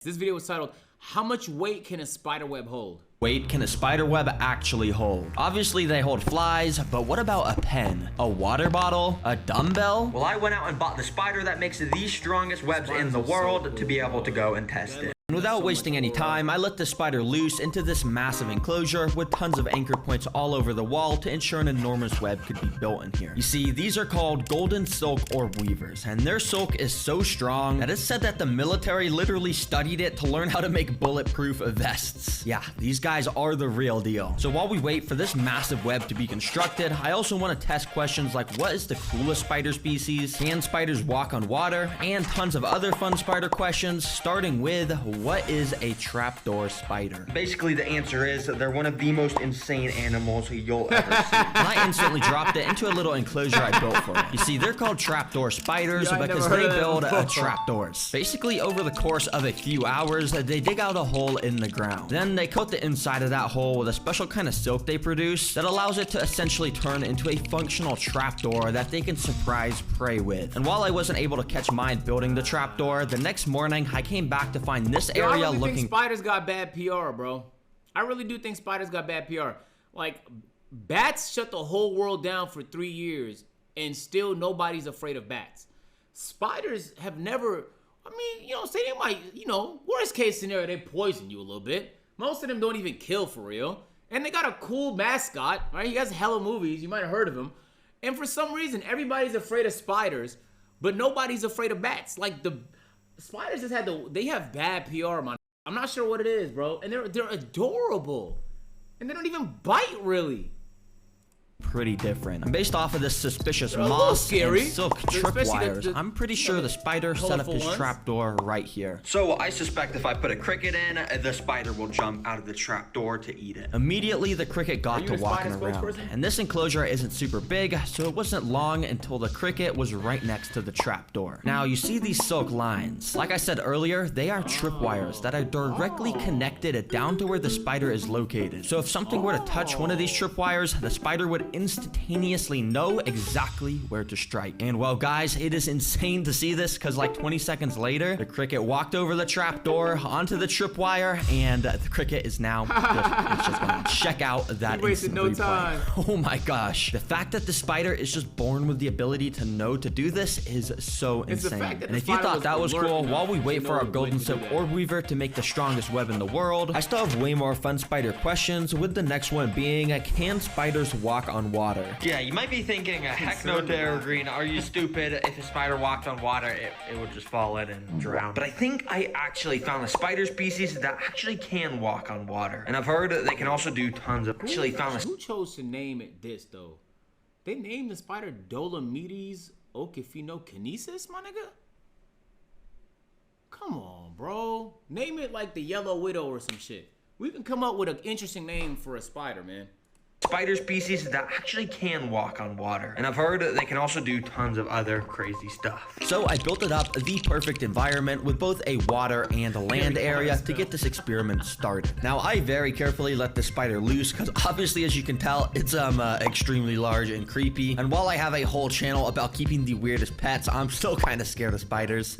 This video was titled, "How much weight can a spider web hold?" Weight can a spider web actually hold? Obviously they hold flies, but what about a pen? A water bottle? A dumbbell? Well, I went out and bought the spider that makes the strongest webs in the world to be able to go and test it. And without wasting any time, I let the spider loose into this massive enclosure with tons of anchor points all over the wall to ensure an enormous web could be built in here. You see, these are called golden silk orb weavers, and their silk is so strong that it's said that the military literally studied it to learn how to make bulletproof vests. Yeah, these guys are the real deal. So while we wait for this massive web to be constructed, I also want to test questions like what is the coolest spider species, can spiders walk on water, and tons of other fun spider questions, starting with what is a trapdoor spider? Basically, the answer is they're one of the most insane animals you'll ever see. And I instantly dropped it into a little enclosure I built for it. You see, they're called trapdoor spiders because they build trapdoors. Basically, over the course of a few hours, they dig out a hole in the ground. Then they coat the inside of that hole with a special kind of silk they produce that allows it to essentially turn into a functional trapdoor that they can surprise prey with. And while I wasn't able to catch mine building the trapdoor, the next morning I came back to find this area I really looking. think spiders got bad PR, bro. I really do think spiders got bad PR. Like, bats shut the whole world down for 3 years, and still nobody's afraid of bats. Spiders have never. I mean, you know, say they might, you know, worst case scenario, they poison you a little bit. Most of them don't even kill for real. And they got a cool mascot, right? He has hella movies. You might have heard of him. And for some reason, everybody's afraid of spiders, but nobody's afraid of bats. Like, the spiders just they have bad PR, man. I'm not sure what it is, bro. And they're adorable. And they don't even bite, really. Pretty different. And based off of this suspicious They're a little moss scary. and silk tripwires, I'm pretty sure the spider set up his ones. trapdoor right here. So I suspect if I put a cricket in, the spider will jump out of the trapdoor to eat it. Immediately, the cricket got to walking around. And this enclosure isn't super big, so it wasn't long until the cricket was right next to the trapdoor. Now, you see these silk lines. Like I said earlier, they are tripwires that are directly connected down to where the spider is located. So if something were to touch one of these tripwires, the spider would instantaneously know exactly where to strike. And well, guys, it is insane to see this because like 20 seconds later, the cricket walked over the trapdoor onto the tripwire, and the cricket is now just going to check out that. He wasted no time. Oh my gosh, the fact that the spider is just born with the ability to know to do this is so insane. And if you thought that was cool, while we wait for our golden silk orb weaver to make the strongest web in the world, I still have way more fun spider questions, with the next one being, can spiders walk on water? Yeah, you might be thinking, heck no, Green. Are you stupid? If a spider walked on water, it would just fall in and drown. But I think I actually found a spider species that actually can walk on water. And I've heard that they can also do tons of... Who chose to name it this, though? They named the spider Dolomedes Okefinokinesis, my nigga? Come on, bro. Name it like the Yellow Widow or some shit. We can come up with an interesting name for a spider, man. Spider species that actually can walk on water. And I've heard that they can also do tons of other crazy stuff. So I built it up the perfect environment with both a water and a land area to get this experiment started. Now, I very carefully let the spider loose because obviously, as you can tell, it's extremely large and creepy. And while I have a whole channel about keeping the weirdest pets, I'm still kind of scared of spiders.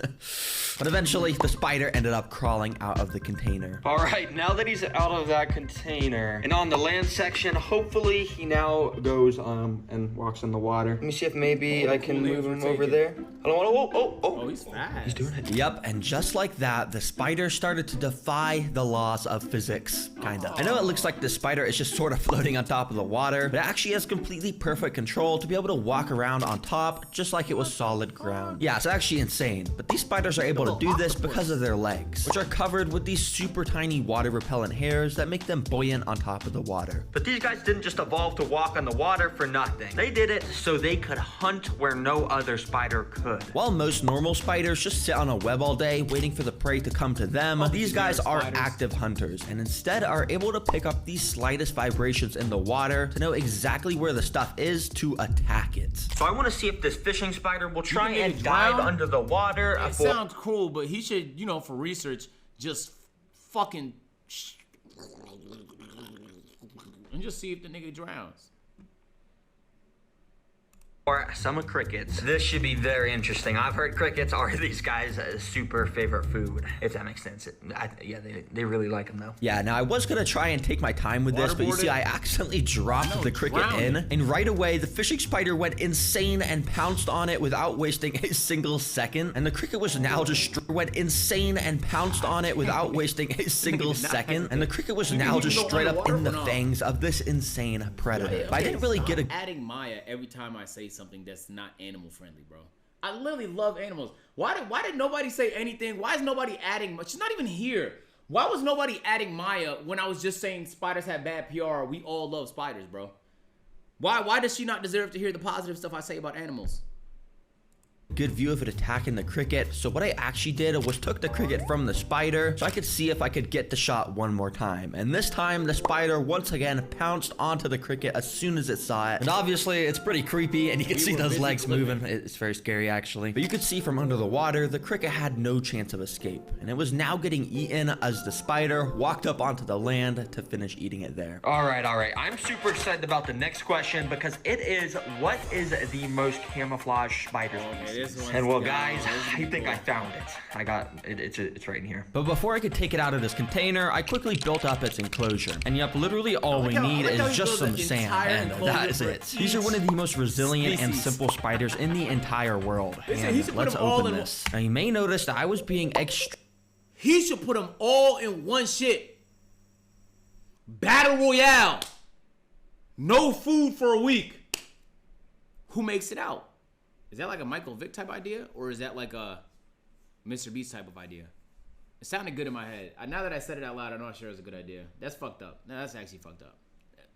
But eventually, the spider ended up crawling out of the container. All right, now that he's out of that container and on the land section, hopefully he now goes and walks in the water. Let me see if maybe I can move him over there. Oh, he's fast. He's doing it. Yep, and just like that, the spider started to defy the laws of physics, kinda. I know it looks like the spider is just sort of floating on top of the water, but it actually has completely perfect control to be able to walk around on top, just like it was solid ground. Yeah, it's actually insane, but these spiders are able to do this because of their legs, which are covered with these super tiny water repellent hairs that make them buoyant on top of the water. But these guys didn't just evolve to walk on the water for nothing. They did it so they could hunt where no other spider could. While most normal spiders just sit on a web all day waiting for the prey to come to them, these guys are active hunters and instead are able to pick up these slightest vibrations in the water to know exactly where the stuff is to attack it. So I want to see if this fishing spider will try and dive under the water. It sounds cool, but he should, you know, for research, just fucking and just see if the nigga drowns. Or some crickets. This should be very interesting. I've heard crickets are these guys' super favorite food, if that makes sense. Yeah, they really like them though. Yeah, now I was gonna try and take my time with this, but you see, I accidentally dropped the cricket in, and right away, the fishing spider went insane and pounced on it without wasting a single second. And the cricket was now just went insane and pounced on it without wasting a single second. And the cricket was now just straight up in the fangs of this insane predator. But I didn't really get a... Adding Maya every time I say something that's not animal friendly, bro. I literally love animals. Why did nobody say anything? Why is nobody adding? She's not even here. Why was nobody adding Maya when I was just saying spiders have bad PR? We all love spiders, bro. Why does she not deserve to hear the positive stuff I say about animals? Good view of it attacking the cricket. So what I actually did was took the cricket from the spider so I could see if I could get the shot one more time. And this time the spider once again pounced onto the cricket as soon as it saw it. And obviously it's pretty creepy and you can see those legs moving. It's very scary actually. But you could see from under the water, the cricket had no chance of escape. And it was now getting eaten as the spider walked up onto the land to finish eating it there. All right. I'm super excited about the next question because it is, what is the most camouflage spider species? And well, guys, I think I found it. I got it. It's right in here. But before I could take it out of this container, I quickly built up its enclosure. And yep, literally all we need is just some sand, and that is it. These are one of the most resilient and simple spiders in the entire world. And let's open this. Now you may notice that I was being extra... He should put them all in one shit. Battle Royale. No food for a week. Who makes it out? Is that like a Michael Vick type idea? Or is that like a Mr. Beast type of idea? It sounded good in my head. Now that I said it out loud, I'm not sure it's a good idea. That's fucked up. No, that's actually fucked up.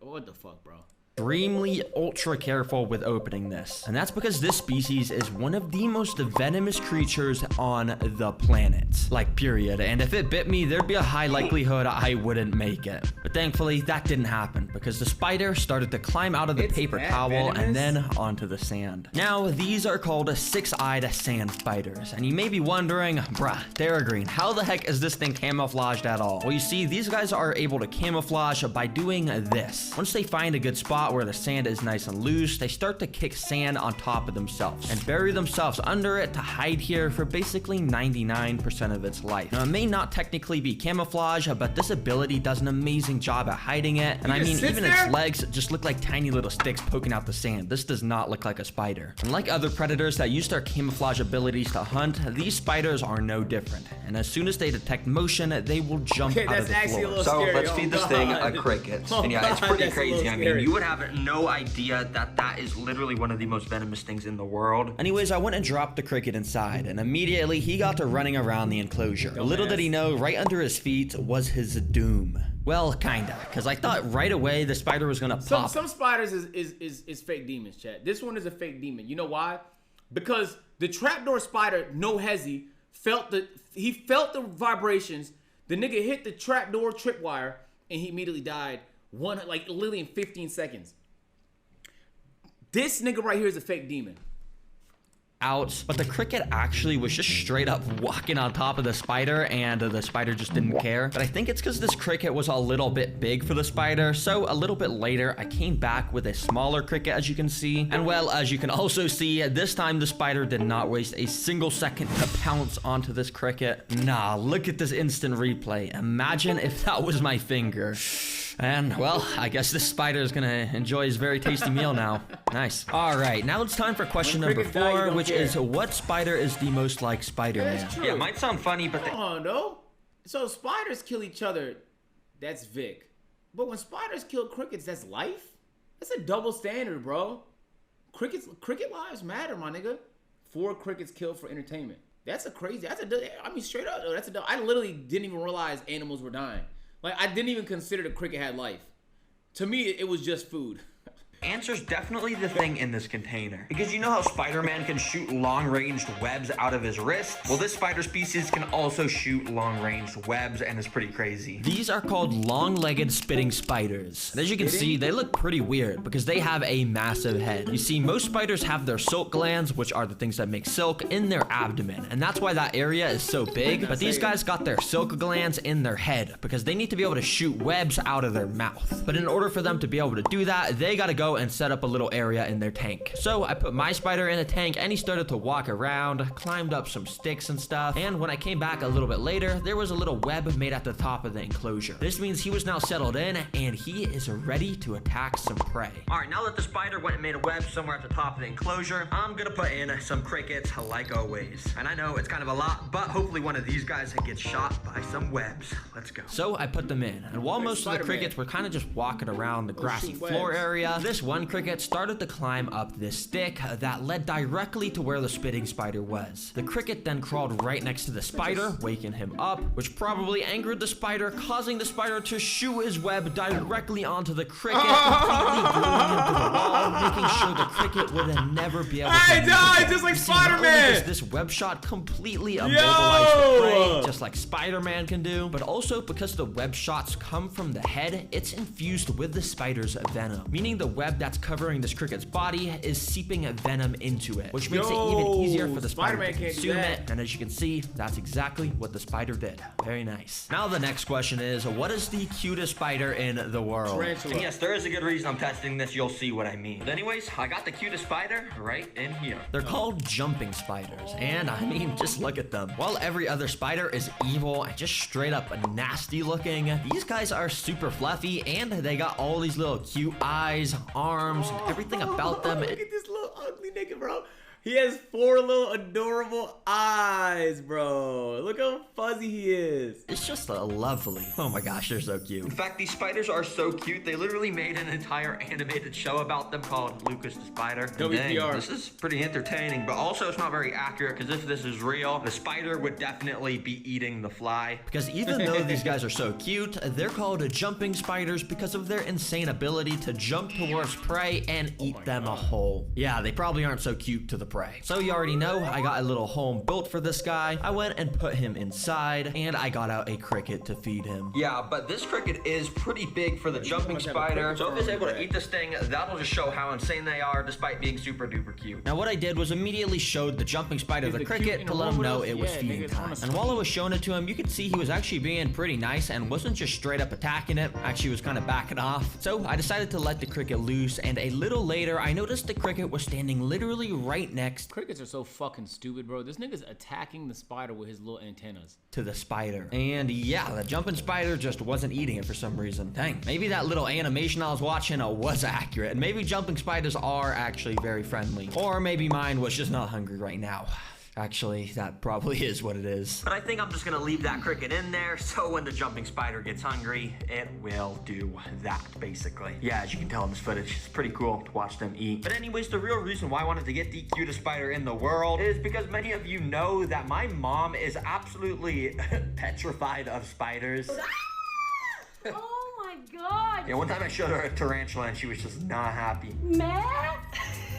What the fuck, bro? Extremely ultra careful with opening this, and that's because this species is one of the most venomous creatures on the planet, like period. And if it bit me, there'd be a high likelihood I wouldn't make it. But thankfully that didn't happen because the spider started to climb out of the paper towel and then onto the sand. Now these are called six-eyed sand spiders, and you may be wondering, bruh, Green, how the heck is this thing camouflaged at all? Well, you see, these guys are able to camouflage by doing this. Once they find a good spot where the sand is nice and loose, they start to kick sand on top of themselves and bury themselves under it to hide here for basically 99% of its life. Now, it may not technically be camouflage, but this ability does an amazing job at hiding it. And I mean, even its legs just look like tiny little sticks poking out the sand. This does not look like a spider. And like other predators that use their camouflage abilities to hunt, these spiders are no different. And as soon as they detect motion, they will jump out of the floor. So let's feed this thing a cricket. And yeah, it's pretty crazy. I mean, you would have no idea that is literally one of the most venomous things in the world. Anyways, I went and dropped the cricket inside, and immediately he got to running around the enclosure. Little did he know, right under his feet was his doom. Well, kinda, because I thought right away the spider was gonna pop. Some spiders is fake demons, chat. This one is a fake demon. You know why? Because the trapdoor spider, no hezzy, felt the vibrations. The nigga hit the trapdoor tripwire, and he immediately died. Literally in 15 seconds. This nigga right here is a fake demon. But the cricket actually was just straight up walking on top of the spider, and the spider just didn't care. But I think it's because this cricket was a little bit big for the spider. So a little bit later, I came back with a smaller cricket, as you can see. And well, as you can also see, this time the spider did not waste a single second to pounce onto this cricket. Nah, look at this instant replay. Imagine if that was my finger. And, well, I guess this spider is gonna enjoy his very tasty meal now. Nice. All right, now it's time for question number 4, which is, what spider is the most like Spider-Man? Yeah, it might sound funny, but... Come on, though. So spiders kill each other, that's Vic. But when spiders kill crickets, that's life? That's a double standard, bro. Cricket lives matter, my nigga. 4 crickets killed for entertainment. I mean, straight up, though, I literally didn't even realize animals were dying. Like, I didn't even consider the cricket had life. To me, it was just food. Answer's definitely the thing in this container. Because you know how Spider-Man can shoot long-ranged webs out of his wrist? Well, this spider species can also shoot long-ranged webs, and it's pretty crazy. These are called long-legged spitting spiders. And as you can see, they look pretty weird because they have a massive head. You see, most spiders have their silk glands, which are the things that make silk, in their abdomen. And that's why that area is so big. But these guys got their silk glands in their head because they need to be able to shoot webs out of their mouth. But in order for them to be able to do that, they gotta go go and set up a little area in their tank. So I put my spider in a tank and he started to walk around, climbed up some sticks and stuff. And when I came back a little bit later, there was a little web made at the top of the enclosure. This means he was now settled in and he is ready to attack some prey. All right, now that the spider went and made a web somewhere at the top of the enclosure, I'm gonna put in some crickets like always. And I know it's kind of a lot, but hopefully one of these guys gets shot by some webs. Let's go. So I put them in, and while most of the crickets were kind of just walking around the grassy floor area, this one cricket started to climb up this stick that led directly to where the spitting spider was. The cricket then crawled right next to the spider, waking him up, which probably angered the spider, causing the spider to shoot his web directly onto the cricket, completely gluing him to the wall, making sure the cricket would never be able to die just like Spider-Man. This web shot completely immobilized the prey, just like Spider-Man can do, but also because the web shots come from the head, it's infused with the spider's venom, meaning the web that's covering this cricket's body is seeping venom into it, which makes it even easier for the spider to consume it. And as you can see, that's exactly what the spider did. Very nice. Now the next question is, what is the cutest spider in the world? And yes, there is a good reason I'm testing this. You'll see what I mean. But anyways, I got the cutest spider right in here. They're called jumping spiders, and I mean, just look at them. While every other spider is evil and just straight up nasty looking, these guys are super fluffy, and they got all these little cute eyes, arms, and everything about them. Look at this little ugly nigga, bro. He has 4 little adorable eyes, bro. Look how fuzzy he is. It's just lovely. Oh my gosh, they're so cute. In fact, these spiders are so cute. They literally made an entire animated show about them called Lucas the Spider. WPR. This is pretty entertaining, but also it's not very accurate because if this is real, the spider would definitely be eating the fly. Because even though these guys are so cute, they're called jumping spiders because of their insane ability to jump towards prey and eat them whole. Yeah, they probably aren't so cute to the prey. So you already know, I got a little home built for this guy. I went and put him inside, and I got out a cricket to feed him. Yeah, but this cricket is pretty big for the jumping spider. So if it's able to eat this thing, that'll just show how insane they are despite being super duper cute. Now what I did was immediately showed the jumping spider the cricket to let him know it was feeding time. And while I was showing it to him, you could see he was actually being pretty nice and wasn't just straight up attacking it. Actually, was kind of backing off. So I decided to let the cricket loose, and a little later, I noticed the cricket was standing literally right next Crickets are so fucking stupid, bro. This nigga's attacking the spider with his little antennas. To the spider. And yeah, the jumping spider just wasn't eating it for some reason. Dang, maybe that little animation I was watching was accurate. And maybe jumping spiders are actually very friendly. Or maybe mine was just not hungry right now. Actually, that probably is what it is. But I think I'm just gonna leave that cricket in there, so when the jumping spider gets hungry, it will do that, basically. Yeah, as you can tell in this footage, it's pretty cool to watch them eat. But anyways, the real reason why I wanted to get the cutest spider in the world is because many of you know that my mom is absolutely petrified of spiders. Oh my god! Yeah, one time I showed her a tarantula and she was just not happy. Matt?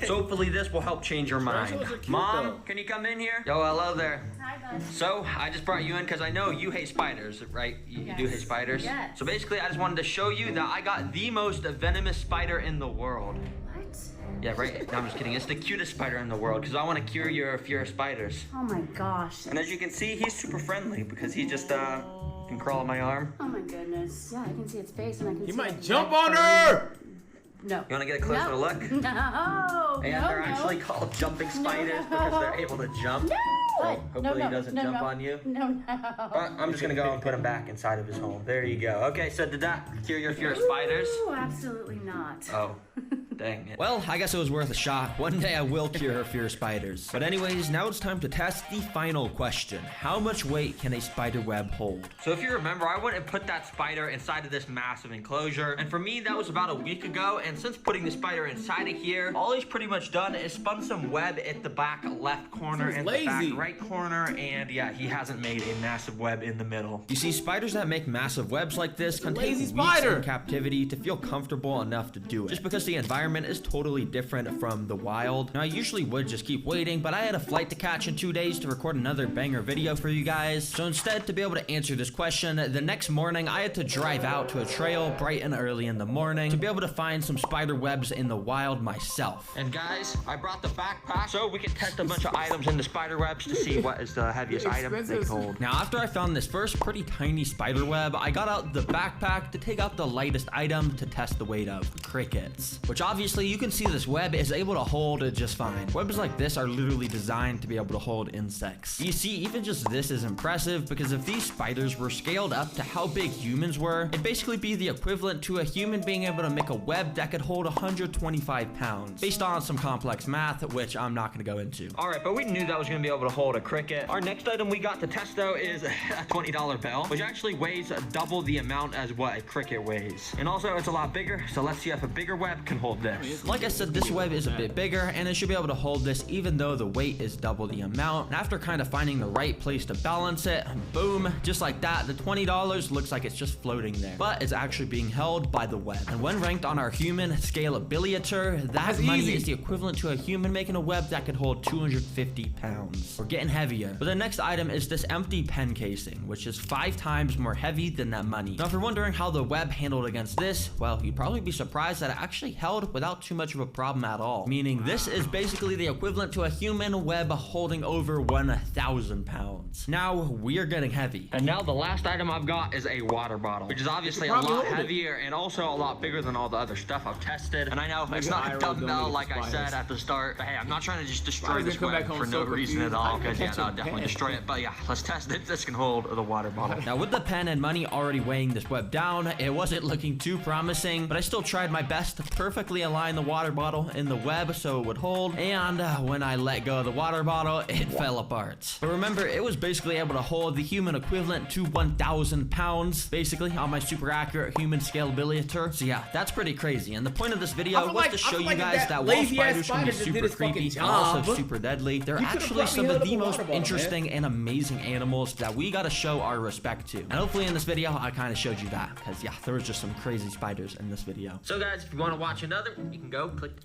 So hopefully this will help change your mind. Mom, can you come in here? Yo, hello there. Hi, bud. So I just brought you in because I know you hate spiders, right? You do hate spiders? Yes. So basically I just wanted to show you that I got the most venomous spider in the world. What? Yeah, right? No, I'm just kidding. It's the cutest spider in the world because I want to cure your fear of spiders. Oh my gosh. And as you can see, he's super friendly because he just can crawl on my arm. Oh my goodness. Yeah, I can see its face and I can see. He might its jump red on fur. her! No. You want to get a closer look? No. And they're actually called jumping spiders because they're able to jump. No. So hopefully he doesn't jump on you. No. But I'm just gonna go and put him back inside of his home. There you go. Okay, so did that cure your fear of spiders? Ooh, absolutely not. Oh, dang it. Well, I guess it was worth a shot. One day I will cure her fear of spiders. But anyways, now it's time to test the final question. How much weight can a spider web hold? So if you remember, I went and put that spider inside of this massive enclosure. And for me, that was about a week ago. And since putting the spider inside of here, all he's pretty much done is spun some web at the back left corner and the back right corner. And yeah, he hasn't made a massive web in the middle. You see, spiders that make massive webs like this can take weeks in captivity to feel comfortable enough to do it. Just because the environment is totally different from the wild. Now, I usually would just keep waiting, but I had a flight to catch in 2 days to record another banger video for you guys. So instead, to be able to answer this question, the next morning, I had to drive out to a trail bright and early in the morning to be able to find some spider webs in the wild myself. And guys, I brought the backpack so we can test a bunch of items in the spider webs to see what is the heaviest item they can hold. Now, after I found this first pretty tiny spider web, I got out the backpack to take out the lightest item to test the weight of crickets, which obviously obviously you can see this web is able to hold it just fine. Webs like this are literally designed to be able to hold insects. You see, even just this is impressive because if these spiders were scaled up to how big humans were, it'd basically be the equivalent to a human being able to make a web that could hold 125 pounds, based on some complex math, which I'm not going to go into. All right, but we knew that was going to be able to hold a cricket. Our next item we got to test though is a $20 bell, which actually weighs double the amount as what a cricket weighs. And also it's a lot bigger, so let's see if a bigger web can hold this. Like I said, this web is a bit bigger and it should be able to hold this even though the weight is double the amount. And after kind of finding the right place to balance it, boom, just like that, the $20 looks like it's just floating there, but it's actually being held by the web. And when ranked on our human scalability, that money is the equivalent to a human making a web that could hold 250 pounds. We're getting heavier. But the next item is this empty pen casing, which is 5 times more heavy than that money. Now, if you're wondering how the web handled against this, well, you'd probably be surprised that it actually held without too much of a problem at all. Meaning this is basically the equivalent to a human web holding over 1,000 pounds. Now, we are getting heavy. And now the last item I've got is a water bottle, which is obviously a lot heavier and also a lot bigger than all the other stuff I've tested. And I know it's not a dumbbell like I said at the start, but hey, I'm not trying to just destroy this web for no reason at all, because yeah, that'll definitely destroy it. But yeah, let's test it. This can hold the water bottle. Now, with the pen and money already weighing this web down, it wasn't looking too promising, but I still tried my best to perfectly align the water bottle in the web so it would hold, and when I let go of the water bottle, it fell apart. But remember, it was basically able to hold the human equivalent to 1,000 pounds, basically, on my super accurate human scalability. So yeah, that's pretty crazy. And the point of this video was to show you guys that while spiders can be super creepy and also super deadly, they're actually some of the most interesting and amazing animals that we gotta show our respect to. And hopefully in this video, I kind of showed you that, because yeah, there was just some crazy spiders in this video. So guys, if you want to watch another, you can go click